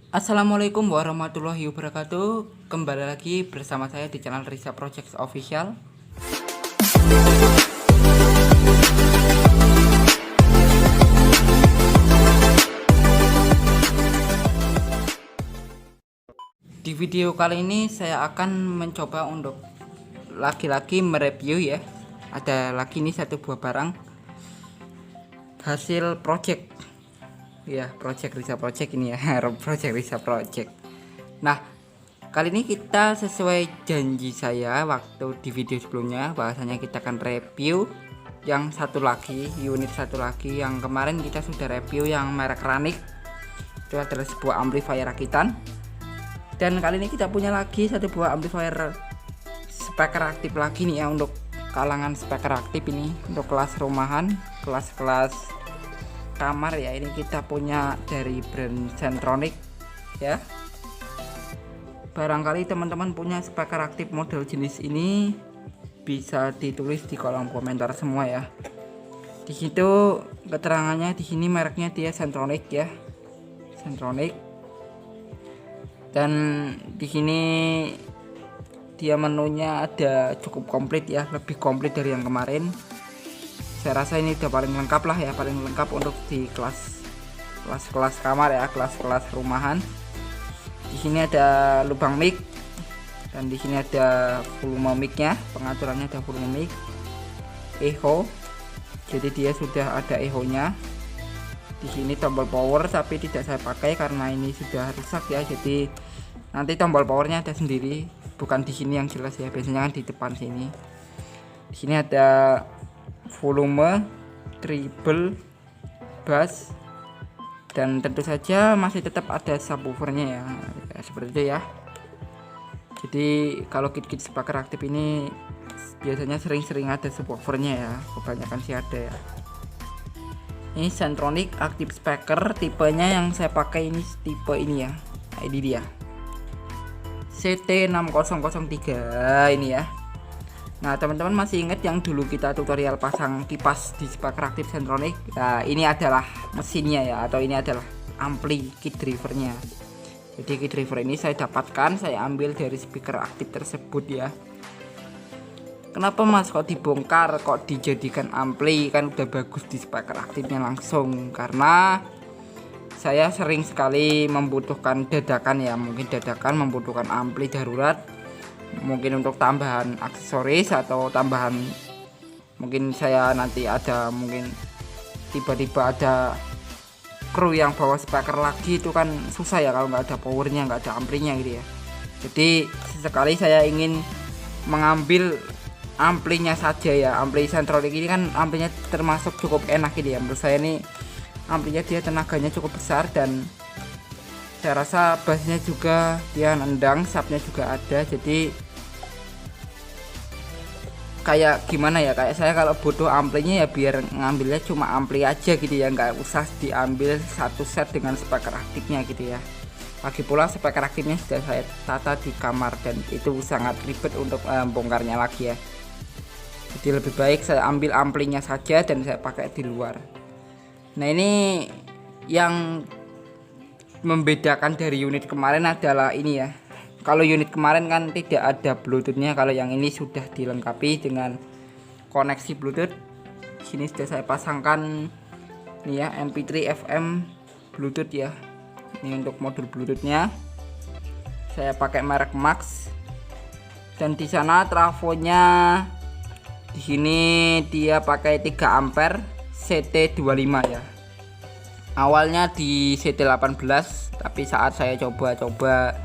Assalamualaikum warahmatullahi wabarakatuh. Kembali lagi bersama saya di channel Risa Project Official. Di video kali ini saya akan mencoba untuk lagi-lagi mereview ya. Ada lagi nih satu buah barang hasil project ya, project Risa Project ini ya. Project Risa Project. Nah, kali ini kita sesuai janji saya waktu di video sebelumnya, bahwasanya kita akan review yang satu lagi, unit satu lagi yang kemarin kita sudah review yang merek Ranik. Itu adalah sebuah amplifier rakitan. Dan kali ini kita punya lagi satu buah amplifier speaker aktif lagi nih ya, untuk kalangan speaker aktif ini, untuk kelas rumahan, kelas-kelas kamar ya. Ini kita punya dari brand Centronic ya. Barangkali teman-teman punya speaker aktif model jenis ini, bisa ditulis di kolom komentar semua ya. Di situ keterangannya, di sini mereknya dia Centronic ya, Centronic. Dan di sini dia menunya ada cukup komplit ya, lebih komplit dari yang kemarin. Saya rasa ini udah paling lengkap lah ya, paling lengkap untuk di kelas kamar ya, kelas-kelas rumahan. Di sini ada lubang mic, dan di sini ada volume mic-nya, pengaturannya ada volume mic, echo. Jadi dia sudah ada echo-nya. Di sini tombol power, tapi tidak saya pakai karena ini sudah rusak ya. Jadi nanti tombol powernya ada sendiri, bukan di sini yang jelas ya. Biasanya kan di depan sini. Di sini ada volume, treble, bass, dan tentu saja masih tetap ada subwoofernya ya, seperti itu ya. Jadi kalau kit-kit speaker aktif ini biasanya sering-sering ada subwoofernya ya, kebanyakan sih ada ya. Ini Centronic Active Speaker, tipenya yang saya pakai ini tipe ini ya. Nah, ini dia CT6003 ini ya. Nah, teman-teman masih ingat yang dulu kita tutorial pasang kipas di speaker aktif Centronic? Nah, ini adalah mesinnya ya, atau ini adalah ampli kit drivernya. Jadi kit driver ini saya dapatkan, saya ambil dari speaker aktif tersebut ya. Kenapa mas kok dibongkar, kok dijadikan ampli, kan udah bagus di speaker aktifnya langsung? Karena saya sering sekali membutuhkan dadakan ya, mungkin dadakan membutuhkan ampli darurat, mungkin untuk tambahan aksesoris atau tambahan, mungkin saya nanti ada, mungkin tiba-tiba ada kru yang bawa speaker lagi, itu kan susah ya kalau nggak ada powernya, nggak ada amplinya gitu ya. Jadi sesekali saya ingin mengambil amplinya saja ya. Ampli Centronic ini kan amplinya termasuk cukup enak gitu ya, menurut saya ini amplinya dia tenaganya cukup besar, dan saya rasa bassnya juga dia nendang, subnya juga ada. Jadi kayak gimana ya, kayak saya kalau butuh amplinya ya biar ngambilnya cuma ampli aja gitu ya, nggak usah diambil satu set dengan speaker aktifnya gitu ya. Lagi pula speaker aktifnya sudah saya tata di kamar, dan itu sangat ribet untuk bongkarnya lagi ya. Jadi lebih baik saya ambil amplinya saja dan saya pakai di luar. Nah, ini yang membedakan dari unit kemarin adalah ini ya. Kalau unit kemarin kan tidak ada bluetoothnya, kalau yang ini sudah dilengkapi dengan koneksi bluetooth. Sini sudah saya pasangkan nih ya, MP3 FM bluetooth ya. Ini untuk modul bluetoothnya saya pakai merek Max, dan di sana trafonya di sini dia pakai 3 ampere CT25 ya. Awalnya di CT18, tapi saat saya coba-coba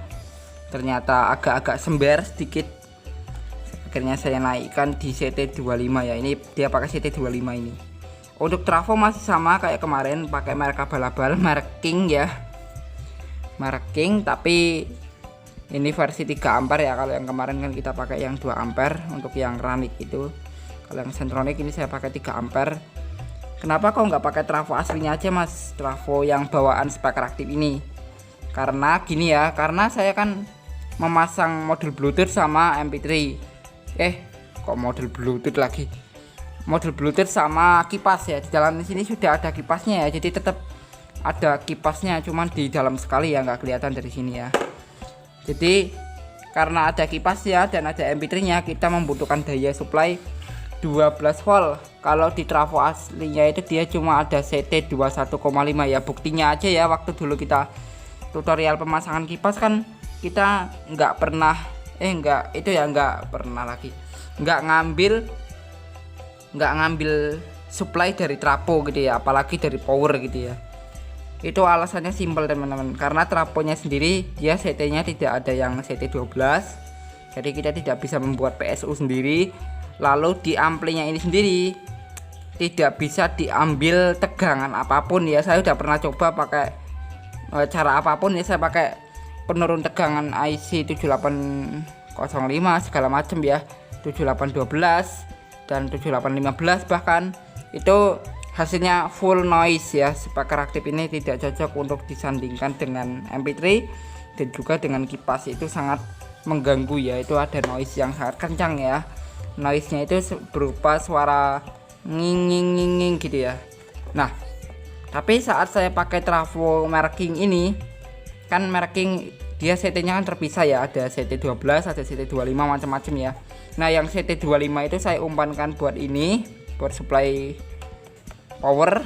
ternyata agak-agak sember sedikit, akhirnya saya naikkan di CT25 ya. Ini dia pakai CT25 ini. Untuk trafo masih sama kayak kemarin, pakai merek abal-abal, merek King ya, merek King, tapi ini versi 3 ampere ya. Kalau yang kemarin kan kita pakai yang 2 ampere untuk yang Ranik itu. Kalau yang Centronic ini saya pakai 3 ampere. Kenapa kok nggak pakai trafo aslinya aja mas, trafo yang bawaan speaker aktif ini? Karena gini ya, karena saya kan memasang modul Bluetooth sama MP3. Kok modul Bluetooth lagi? Modul Bluetooth sama kipas ya. Di dalam sini sudah ada kipasnya ya. Jadi tetap ada kipasnya, cuman di dalam sekali ya, nggak kelihatan dari sini ya. Jadi karena ada kipasnya dan ada MP3 nya, kita membutuhkan daya supply 12 volt. Kalau di trafo aslinya itu dia cuma ada CT 21,5 ya. Buktinya aja ya, waktu dulu kita tutorial pemasangan kipas kan kita nggak pernah nggak ngambil supply dari trafo gitu ya, apalagi dari power gitu ya. Itu alasannya simpel teman-teman, karena trafonya sendiri dia CT-nya tidak ada yang CT 12, jadi kita tidak bisa membuat PSU sendiri. Lalu di amplinya ini sendiri tidak bisa diambil tegangan apapun ya. Saya udah pernah coba pakai cara apapun ya, saya pakai penurun tegangan IC 7805 segala macam ya, 7812 dan 7815 bahkan, itu hasilnya full noise ya. Speaker aktif ini tidak cocok untuk disandingkan dengan MP3 dan juga dengan kipas, itu sangat mengganggu ya. Itu ada noise yang sangat kencang ya, noise nya itu berupa suara nging gitu ya. Nah, tapi saat saya pakai trafo merek King ini kan, merek King dia CT nya kan terpisah ya, ada CT 12, ada CT 25 macam-macam ya. Nah, yang CT 25 itu saya umpankan buat ini, buat supply power.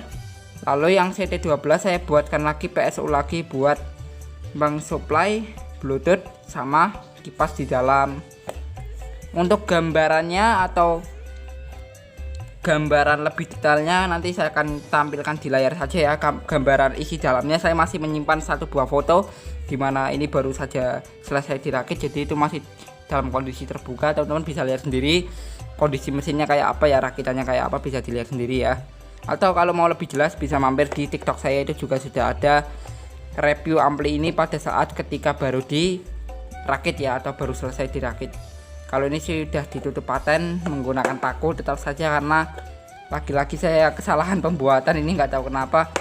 Lalu yang CT 12 saya buatkan lagi PSU lagi buat supply Bluetooth sama kipas di dalam. Untuk gambarannya atau gambaran lebih detailnya nanti saya akan tampilkan di layar saja ya. Gambaran isi dalamnya saya masih menyimpan satu buah foto, dimana ini baru saja selesai dirakit, jadi itu masih dalam kondisi terbuka. Teman-teman bisa lihat sendiri kondisi mesinnya kayak apa ya, rakitannya kayak apa, bisa dilihat sendiri ya. Atau kalau mau lebih jelas bisa mampir di TikTok saya, itu juga sudah ada review ampli ini pada saat ketika baru dirakit ya, atau baru selesai dirakit. Kalau ini sudah ditutup paten menggunakan paku, tetap saja karena lagi-lagi saya kesalahan pembuatan ini, nggak tahu kenapa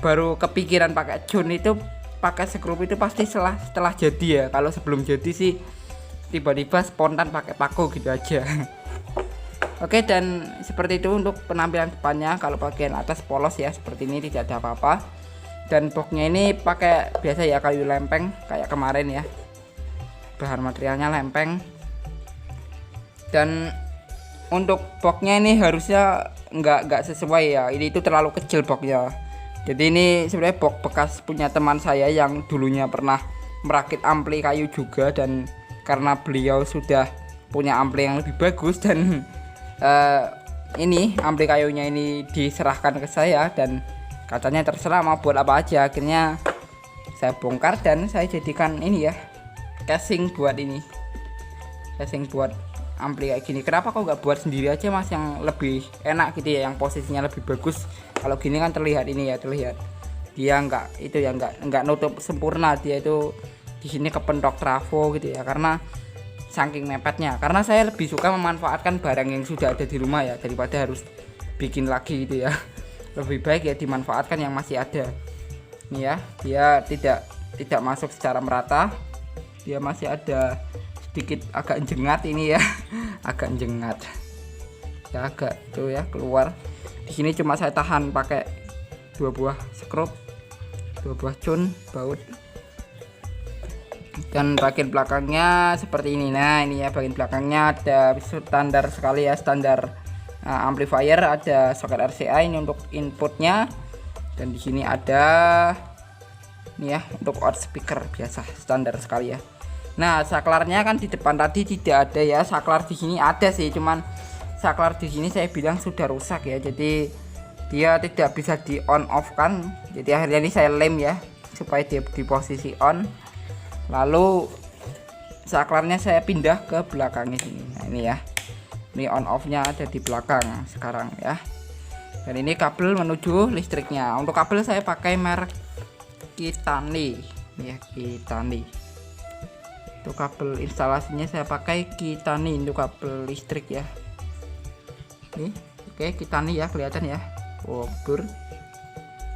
baru kepikiran pakai jun itu, pakai skrup itu pasti setelah jadi ya. Kalau sebelum jadi sih tiba-tiba spontan pakai paku gitu aja. Oke, dan seperti itu untuk penampilan depannya. Kalau bagian atas polos ya, seperti ini tidak ada apa-apa. Dan boxnya ini pakai biasa ya, kayu lempeng kayak kemarin ya, bahan materialnya lempeng. Dan untuk boxnya ini harusnya nggak sesuai ya, ini itu terlalu kecil boxnya. Jadi ini sebenarnya box bekas punya teman saya yang dulunya pernah merakit ampli kayu juga, dan karena beliau sudah punya ampli yang lebih bagus, dan ini ampli kayunya ini diserahkan ke saya dan katanya terserah mau buat apa aja. Akhirnya saya bongkar dan saya jadikan ini ya, casing buat ini, casing buat ampli kayak gini. Kenapa kok nggak buat sendiri aja mas, yang lebih enak gitu ya, yang posisinya lebih bagus. Kalau gini kan terlihat ini ya, terlihat dia nggak itu ya, nggak nutup sempurna, dia itu di sini kepentok trafo gitu ya, karena saking mepetnya. Karena saya lebih suka memanfaatkan barang yang sudah ada di rumah ya, daripada harus bikin lagi gitu ya. Lebih baik ya dimanfaatkan yang masih ada. Nih ya, dia tidak masuk secara merata, dia masih ada sedikit agak jengat ini ya. Agak jengat ya, agak tuh ya keluar. Di sini cuma saya tahan pakai 2 buah skrup, 2 buah cun baut. Dan bagian belakangnya seperti ini. Nah ini ya, bagian belakangnya ada standar sekali ya, standar amplifier, ada soket RCA ini untuk inputnya, dan di sini ada ini ya untuk out speaker biasa standar sekali ya. Nah saklarnya kan di depan tadi tidak ada ya, saklar di sini ada sih, cuman saklar di sini saya bilang sudah rusak ya, jadi dia tidak bisa di on off kan. Jadi akhirnya ini saya lem ya supaya dia di posisi on. Lalu saklarnya saya pindah ke belakangnya sini. Nah ini ya, ini on off nya ada di belakang sekarang ya. Dan ini kabel menuju listriknya. Untuk kabel saya pakai merek Kitani ya, Kitani. Untuk kabel instalasinya saya pakai Kitani untuk kabel listrik ya. Nih oke, Kitani ya, kelihatan ya. Oh blur,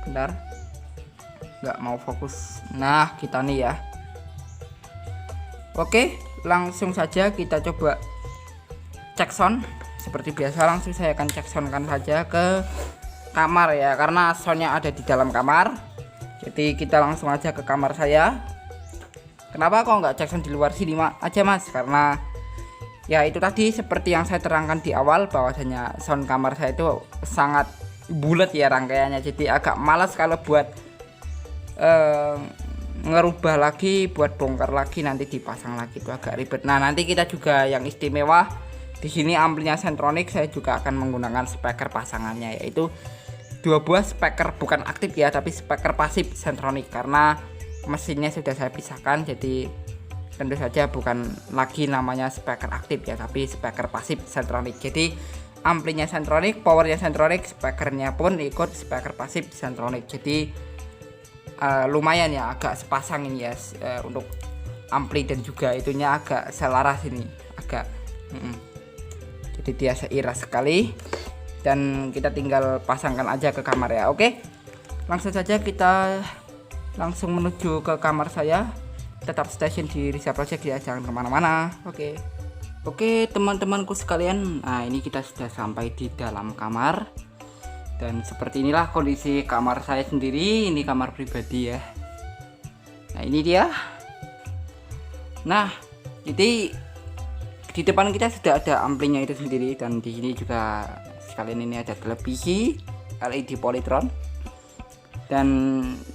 bentar, nggak mau fokus. Nah Kitani ya. Oke, langsung saja kita coba cek sound. Seperti biasa langsung saya akan cek soundkan saja ke kamar ya, karena soundnya ada di dalam kamar. Jadi kita langsung aja ke kamar saya. Kenapa kok nggak cek sound di luar sini aja mas? Karena ya itu tadi seperti yang saya terangkan di awal, bahwasanya sound kamar saya itu sangat bulat ya rangkaiannya. Jadi agak malas kalau buat ngerubah lagi, buat bongkar lagi, nanti dipasang lagi, itu agak ribet. Nah nanti kita juga yang istimewa di sini amplinya Centronic, saya juga akan menggunakan speaker pasangannya, yaitu 2 buah speaker bukan aktif ya, tapi speaker pasif Centronic, karena mesinnya sudah saya pisahkan. Jadi tentu saja bukan lagi namanya speaker aktif ya, tapi speaker pasif Centronic. Jadi amplinya Centronic, powernya Centronic, speakernya pun ikut speaker pasif Centronic. Jadi lumayan ya, agak sepasang ini ya, untuk ampli dan juga itunya agak selaras ini, agak jadi dia seiras sekali. Dan kita tinggal pasangkan aja ke kamar ya. Oke, langsung saja kita langsung menuju ke kamar saya. Tetap stay di Rizal Project ya, jangan kemana-mana. Oke teman-temanku sekalian, nah ini kita sudah sampai di dalam kamar. Dan seperti inilah kondisi kamar saya sendiri. Ini kamar pribadi ya. Nah ini dia. Nah jadi di depan kita sudah ada amplinya itu sendiri, dan di sini juga sekalian ini ada televisi LED Polytron, dan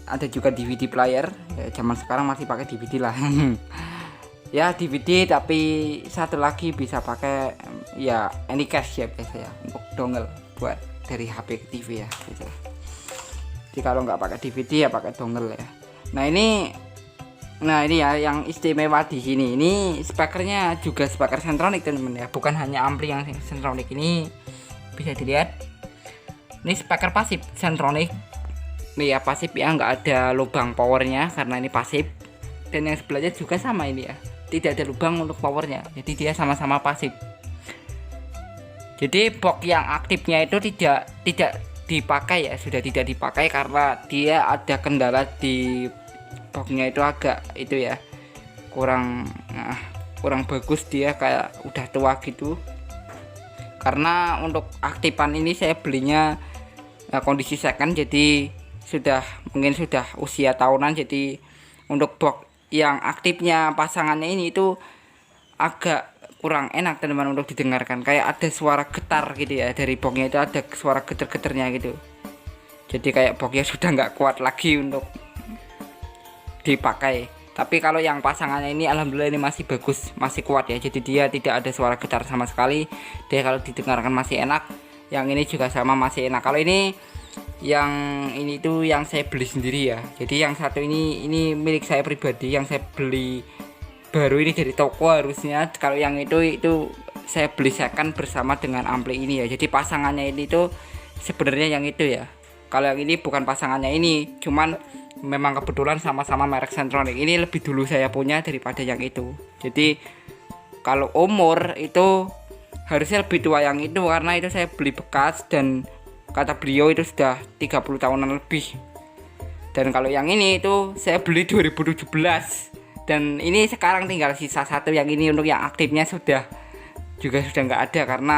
ada juga DVD player ya, zaman sekarang masih pakai DVD lah ya, DVD, tapi satu lagi bisa pakai ya Anycast ya biasa ya, untuk dongle buat dari HP ke TV ya gitu. Jadi kalau nggak pakai DVD ya pakai dongle ya. Nah ini ya yang istimewa di sini. Ini speakernya juga speaker Centronic teman-teman ya, bukan hanya ampli yang Centronic. Ini bisa dilihat, ini speaker pasif Centronic. Ini ya pasif ya, nggak ada lubang powernya karena ini pasif. Dan yang sebelahnya juga sama ini ya, tidak ada lubang untuk powernya. Jadi dia sama-sama pasif. Jadi box yang aktifnya itu tidak dipakai ya, sudah tidak dipakai karena dia ada kendala di boxnya itu, agak itu ya kurang bagus, dia kayak udah tua gitu. Karena untuk aktifan ini saya belinya kondisi second, jadi mungkin sudah usia tahunan. Jadi untuk box yang aktifnya pasangannya ini itu agak kurang enak teman-teman untuk didengarkan, kayak ada suara getar gitu ya, dari boxnya itu ada suara getar-getarnya gitu. Jadi kayak boxnya sudah nggak kuat lagi untuk dipakai. Tapi kalau yang pasangannya ini alhamdulillah ini masih bagus, masih kuat ya, jadi dia tidak ada suara getar sama sekali. Dia kalau didengarkan masih enak. Yang ini juga sama, masih enak. Kalau ini tuh yang saya beli sendiri ya. Jadi yang satu ini milik saya pribadi, yang saya beli baru ini dari toko harusnya. Kalau yang itu saya beli second bersama dengan ampli ini ya. Jadi pasangannya ini tuh sebenarnya yang itu ya. Kalau yang ini bukan pasangannya ini, cuman memang kebetulan sama-sama merek Centronic. Ini lebih dulu saya punya daripada yang itu. Jadi kalau umur itu harusnya lebih tua yang itu, karena itu saya beli bekas dan kata beliau itu sudah 30 tahunan lebih. Dan kalau yang ini itu saya beli 2017, dan ini sekarang tinggal sisa satu. Yang ini untuk yang aktifnya sudah nggak ada, karena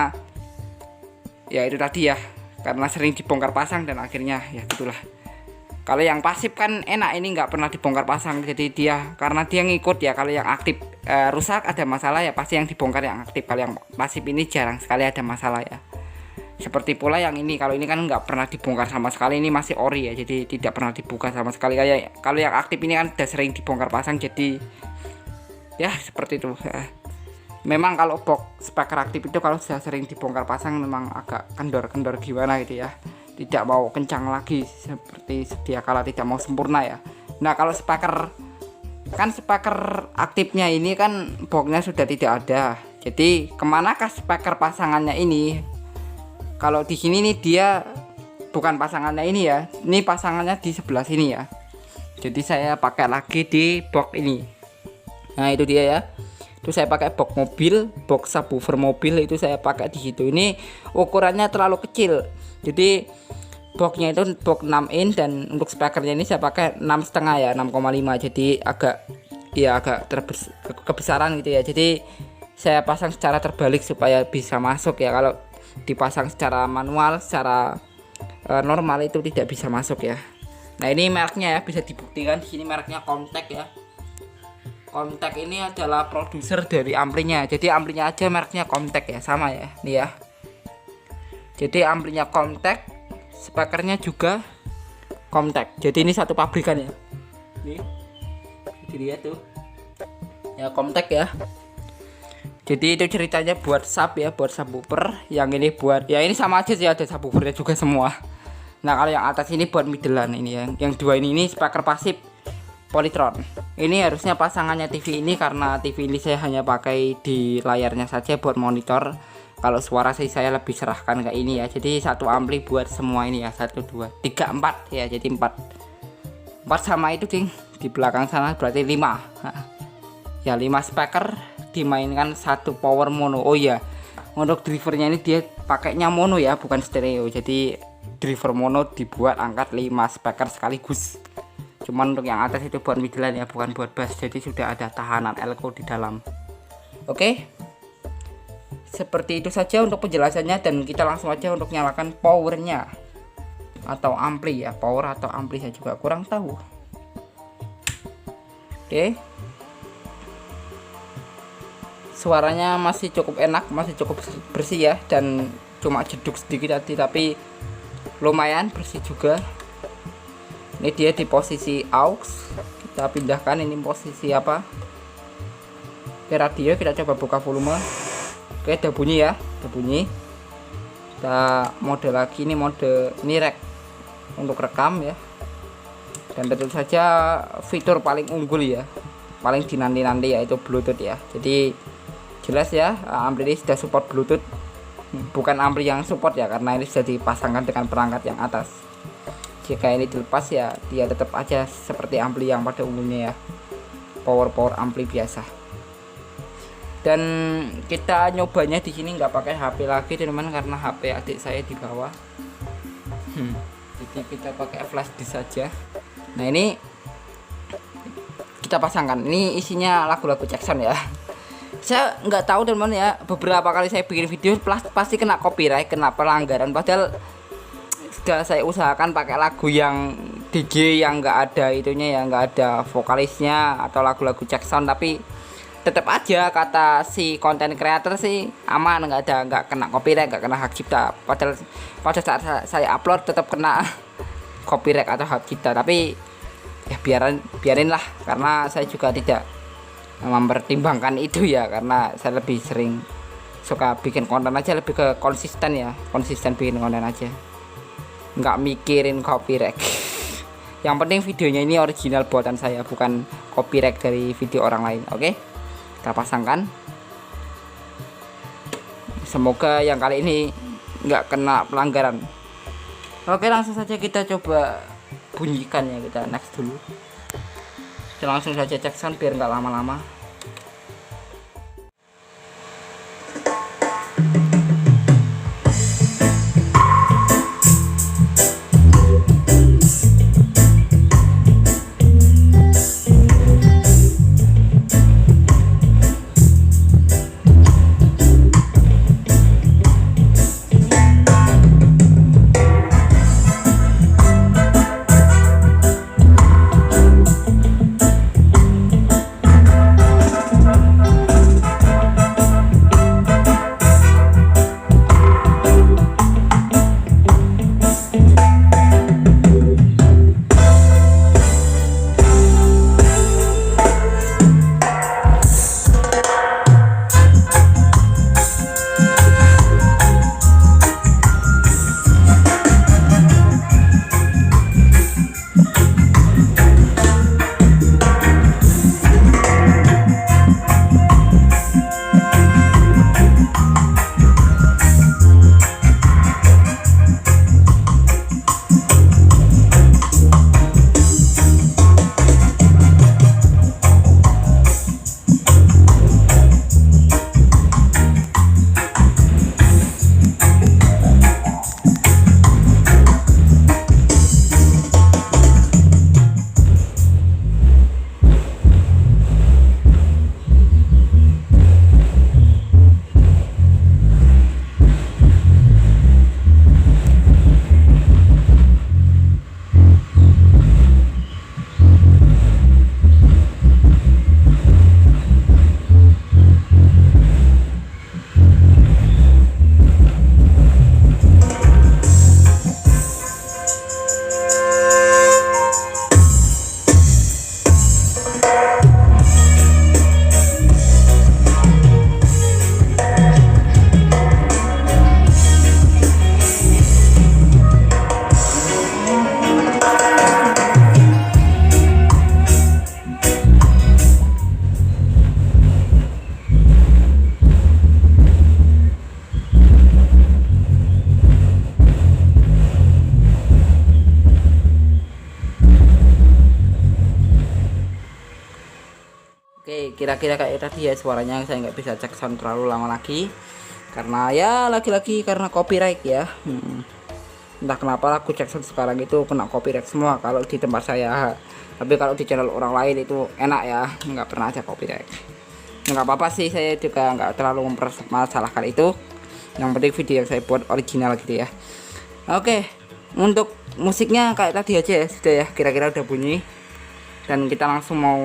ya itu tadi ya, karena sering dibongkar pasang dan akhirnya ya gitulah. Kalau yang pasif kan enak, ini nggak pernah dibongkar pasang, jadi karena dia ngikut ya. Kalau yang aktif rusak ada masalah ya pasti yang dibongkar yang aktif. Kalau yang pasif ini jarang sekali ada masalah ya. Seperti pula yang ini, kalau ini kan nggak pernah dibongkar sama sekali, ini masih ori ya, jadi tidak pernah dibuka sama sekali. Kayak kalau yang aktif ini kan udah sering dibongkar pasang, jadi ya seperti itu. Memang kalau box speaker aktif itu kalau sudah sering dibongkar pasang memang agak kendor-kendor gimana gitu ya, tidak mau kencang lagi seperti sedia kala, tidak mau sempurna ya. Nah kalau speaker aktifnya ini kan boxnya sudah tidak ada, jadi kemanakah speaker pasangannya ini? Kalau di sini nih dia bukan pasangannya ini ya, ini pasangannya di sebelah sini ya. Jadi saya pakai lagi di box ini. Nah itu dia ya. Itu saya pakai box mobil, box subwoofer mobil itu saya pakai di situ. Ini ukurannya terlalu kecil. Jadi boxnya itu box 6 in, dan untuk speakernya ini saya pakai 6,5 ya, 6,5. Jadi agak kebesaran gitu ya. Jadi saya pasang secara terbalik supaya bisa masuk ya. Kalau dipasang secara manual, secara normal itu tidak bisa masuk ya. Nah ini mereknya ya, bisa dibuktikan di sini mereknya Comtek ya. Comtek ini adalah produser dari amplinya, jadi amplinya aja mereknya Comtek ya, sama ya nih ya. Jadi amplinya Comtek, speakernya juga Comtek, jadi ini satu pabrikan ya. Nih jadi ya tuh ya Comtek ya. Jadi itu ceritanya buat sub ya, buat subwoofer. Yang ini buat ya ini sama aja sih, ada subwoofernya juga semua. Nah kalau yang atas ini buat middlean ini ya. Yang dua ini speaker pasif Polytron. Ini harusnya pasangannya TV ini, karena TV ini saya hanya pakai di layarnya saja buat monitor. Kalau suara sih saya lebih serahkan ke ini ya. Jadi satu ampli buat semua ini ya, 1 2 3 4 ya. Jadi 4 sama itu ding. Di belakang sana berarti 5. Ya 5 speaker dimainkan satu power mono. Oh iya, untuk drivernya ini dia pakainya mono ya, bukan stereo. Jadi driver mono dibuat angkat 5 speaker sekaligus. Cuman untuk yang atas itu buat middlean ya, bukan buat bass. Jadi sudah ada tahanan elko di dalam. Oke, seperti itu saja untuk penjelasannya, dan kita langsung aja untuk nyalakan powernya atau ampli ya. Power atau ampli saya juga kurang tahu. Oke, suaranya masih cukup enak, masih cukup bersih ya, dan cuma jeduk sedikit tadi tapi lumayan bersih juga. Ini dia di posisi aux, kita pindahkan ini posisi apa ke radio. Kita coba buka volume. Oke, udah bunyi ya, udah bunyi. Kita mode lagi, ini mode ini rek untuk rekam ya. Dan tentu saja fitur paling unggul ya, paling dinanti-nanti yaitu Bluetooth ya. Jadi jelas ya, ampli ini sudah support Bluetooth, bukan ampli yang support ya, karena ini sudah dipasangkan dengan perangkat yang atas. Jika ini dilepas ya, dia tetap aja seperti ampli yang pada umumnya ya, power ampli biasa. Dan kita nyobanya di sini nggak pakai HP lagi teman-teman, karena HP adik saya di bawah. Jadi kita pakai flash disk saja. Nah ini kita pasangkan, ini isinya lagu-lagu Jackson ya. Saya nggak tahu teman-teman ya, beberapa kali saya bikin video pasti kena copyright, kena pelanggaran, padahal sudah saya usahakan pakai lagu yang DJ yang nggak ada itunya ya, nggak ada vokalisnya atau lagu-lagu Jackson, tapi tetap aja kata si konten creator sih aman, nggak kena copyright, nggak kena hak cipta. Padahal pada saat saya upload tetap kena copyright atau hak cipta, tapi ya biarin lah, karena saya juga tidak mempertimbangkan itu ya, karena saya lebih sering suka bikin konten aja, lebih ke konsisten ya, konsisten bikin konten aja, nggak mikirin copyright. Yang penting videonya ini original buatan saya, bukan copyright dari video orang lain. Oke, kita pasangkan, semoga yang kali ini nggak kena pelanggaran. Oke, langsung saja kita coba bunyikan ya, kita next dulu. Kita langsung saja cek sound biar nggak lama-lama. Oke, kira-kira kayak tadi ya suaranya. Saya nggak bisa cek sound terlalu lama lagi karena ya lagi-lagi karena copyright ya. Entah kenapa lagu Jackson sekarang itu kena copyright semua kalau di tempat saya, tapi kalau di channel orang lain itu enak ya, nggak pernah ada copyright. Nggak apa-apa sih, saya juga nggak terlalu mempermasalahkan itu. Yang penting video yang saya buat original gitu ya. Oke, untuk musiknya kayak tadi aja ya, sudah ya, kira-kira udah bunyi. Dan kita langsung mau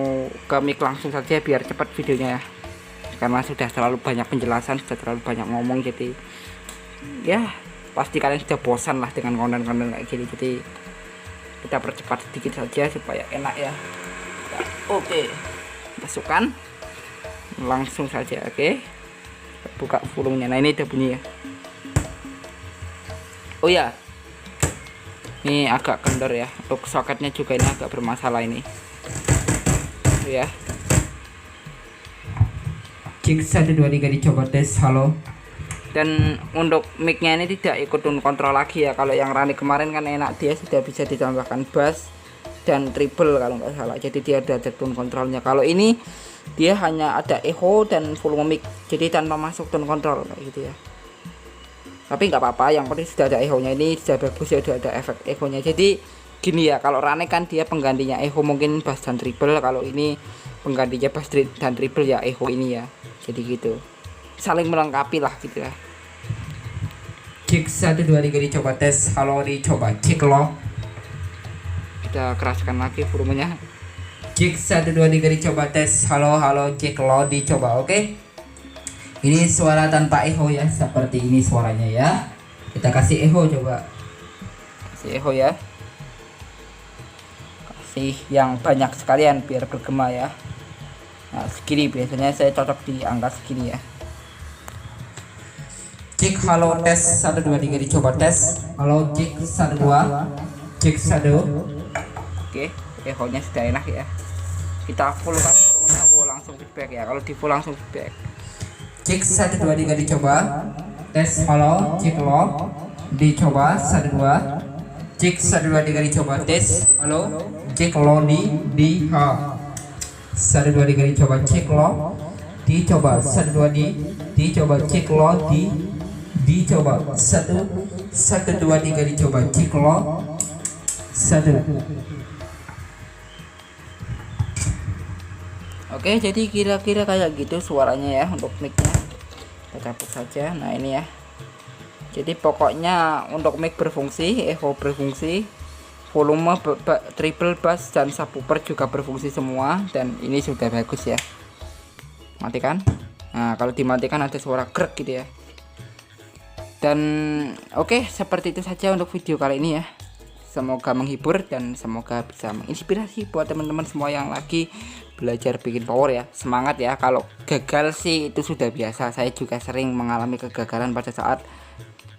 ke mic langsung saja biar cepat videonya ya, karena sudah terlalu banyak penjelasan, sudah terlalu banyak ngomong, jadi ya pasti kalian sudah bosan lah dengan konten-konten kayak gini. Jadi kita percepat sedikit saja supaya enak ya. Oke, masukkan langsung saja. Oke, buka volumenya. Nah ini udah bunyi ya. Oh ya, ini agak kendor ya, untuk soketnya juga ini agak bermasalah ini ya. Cek 1 2 3 dicoba tes. Halo. Dan untuk micnya ini tidak ikut tone control lagi ya. Kalau yang Rani kemarin kan enak, dia sudah bisa ditambahkan bass dan treble kalau nggak salah, jadi dia ada tone controlnya. Kalau ini dia hanya ada echo dan volume mic, jadi tanpa masuk tone control kayak gitu ya. Tapi nggak apa-apa, yang penting sudah ada echo nya. Ini sudah bagus ya, sudah ada efek echo nya. Jadi gini ya, kalau Rane kan dia penggantinya echo mungkin bass dan treble, kalau ini penggantinya bass dan treble ya echo ini ya. Jadi gitu, saling melengkapi lah gitu ya. Cek 1 2 3 dicoba tes. Halo, dicoba cek lo. Kita keraskan lagi volumenya. Cek 1 2 3 dicoba tes. Halo halo, cek lo, dicoba. Oke, ini suara tanpa echo ya, seperti ini suaranya ya. Kita kasih echo, coba kasih echo ya, kasih yang banyak sekalian biar bergema ya. Nah segini biasanya saya cocok di angka segini ya. Cek halo tes 1 2 3 dicoba tes. Halo cek 1 2 cek 1. Oke, echo nya sudah enak ya. Kita full kan, langsung feedback ya. Kalau di full langsung feedback. Cek 1 2 3 dicoba tes. Halo cek lo, dicoba 1 2. Cek 1 2 3 dicoba tes. Halo cek lo, di ha 1 2 3 dicoba cek lo, dicoba 1 2 dicoba cek lo, dicoba 1 1 2 3 dicoba cek lo 1. Oke, jadi kira-kira kayak gitu suaranya ya untuk micnya. Kita cabut saja. Nah ini ya, jadi pokoknya untuk mic berfungsi, echo berfungsi, volume, triple bass dan subwoofer juga berfungsi semua. Dan ini sudah bagus ya. Matikan. Nah kalau dimatikan ada suara grek gitu ya. Dan oke, seperti itu saja untuk video kali ini ya. Semoga menghibur dan semoga bisa menginspirasi buat teman-teman semua yang lagi belajar bikin power ya. Semangat ya. Kalau gagal sih itu sudah biasa, saya juga sering mengalami kegagalan pada saat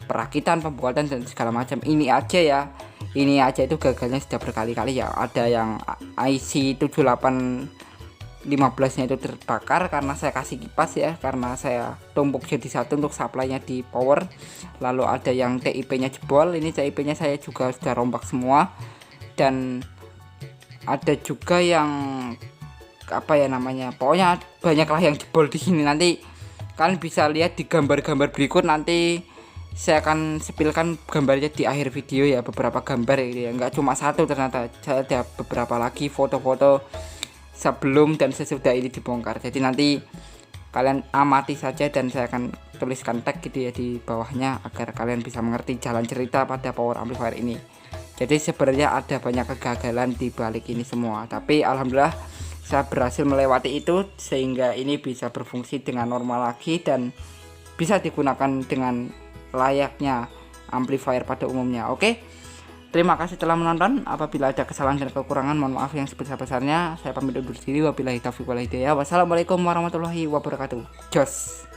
perakitan, pembuatan dan segala macam. Ini aja ya, ini aja itu gagalnya sudah berkali-kali ya. Ada yang IC 7815 nya itu terbakar karena saya kasih kipas ya, karena saya tumpuk jadi satu untuk supply-nya di power. Lalu ada yang TIP nya jebol, ini TIP nya saya juga sudah rombak semua. Dan ada juga yang apa ya namanya, pokoknya banyak lah yang jebol di sini. Nanti kalian bisa lihat di gambar-gambar berikut, nanti saya akan sepilkan gambarnya di akhir video ya, beberapa gambar ya, nggak cuma satu, ternyata saya ada beberapa lagi foto-foto sebelum dan sesudah ini dibongkar. Jadi nanti kalian amati saja dan saya akan tuliskan tag gitu ya di bawahnya agar kalian bisa mengerti jalan cerita pada power amplifier ini. Jadi sebenarnya ada banyak kegagalan di balik ini semua, tapi alhamdulillah saya berhasil melewati itu sehingga ini bisa berfungsi dengan normal lagi dan bisa digunakan dengan layaknya amplifier pada umumnya. Oke, terima kasih telah menonton. Apabila ada kesalahan dan kekurangan, mohon maaf yang sebesar-besarnya. Saya pamit undur diri. Wabillahi taufiq wal hidayah. Wassalamualaikum warahmatullahi wabarakatuh. Jos.